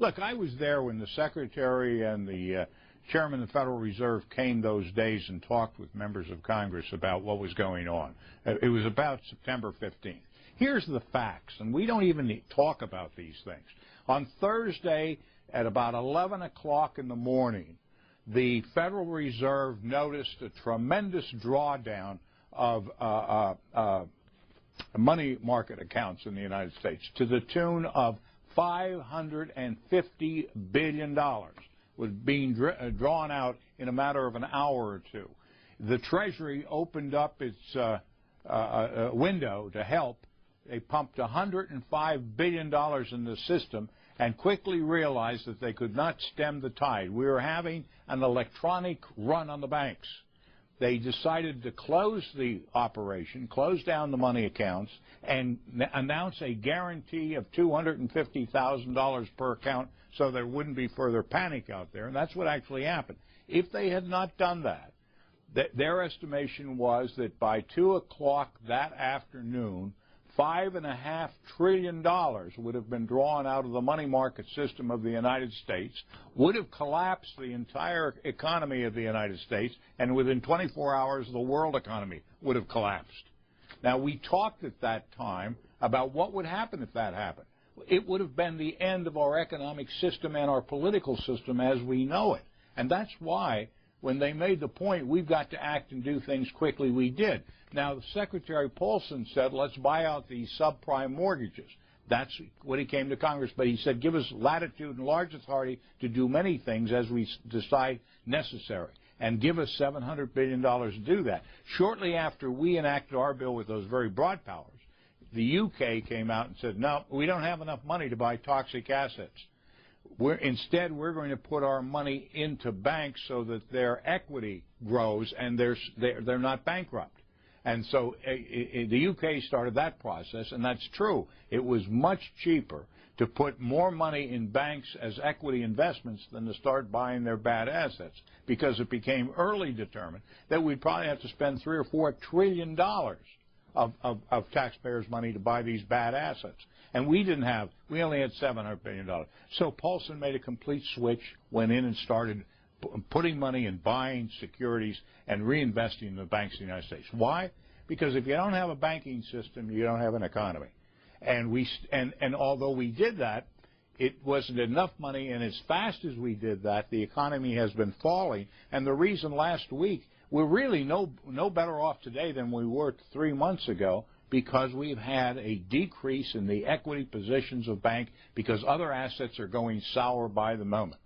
Look, I was there when the Secretary and the Chairman of the Federal Reserve came those days and talked with members of Congress about what was going on. It was about September 15th. Here's the facts, and we don't even talk about these things. On Thursday at about 11 o'clock in the morning, the Federal Reserve noticed a tremendous drawdown of money market accounts in the United States to the tune of $550 billion was being drawn out in a matter of an hour or two. The Treasury opened up its window to help. They pumped $105 billion in the system and quickly realized that they could not stem the tide. We were having an electronic run on the banks. They decided to close the operation, close down the money accounts, and announce a guarantee of $250,000 per account so there wouldn't be further panic out there, and that's what actually happened. If they had not done that, their estimation was that by 2 o'clock that afternoon, $5.5 trillion would have been drawn out of the money market system of the United States, would have collapsed the entire economy of the United States, and within 24 hours the world economy would have collapsed. Now, we talked at that time about what would happen if that happened. It would have been the end of our economic system and our political system as we know it. And that's why, when they made the point, we've got to act and do things quickly, we did. Now, Secretary Paulson said, let's buy out these subprime mortgages. That's what he came to Congress. But he said, give us latitude and large authority to do many things as we decide necessary, and give us $700 billion to do that. Shortly after we enacted our bill with those very broad powers, the UK came out and said, no, we don't have enough money to buy toxic assets. Instead, we're going to put our money into banks so that their equity grows and they're not bankrupt. And so the UK started that process, and that's true. It was much cheaper to put more money in banks as equity investments than to start buying their bad assets, because it became early determined that we'd probably have to spend $3 or $4 trillion of taxpayers' money to buy these bad assets. And we only had $700 billion. So Paulson made a complete switch, went in and started putting money in buying securities and reinvesting in the banks of the United States. Why? Because if you don't have a banking system, you don't have an economy. And although we did that, it wasn't enough money, and as fast as we did that, the economy has been falling. And the reason last week, we're really no better off today than we were 3 months ago, because we've had a decrease in the equity positions of banks because other assets are going sour by the moment.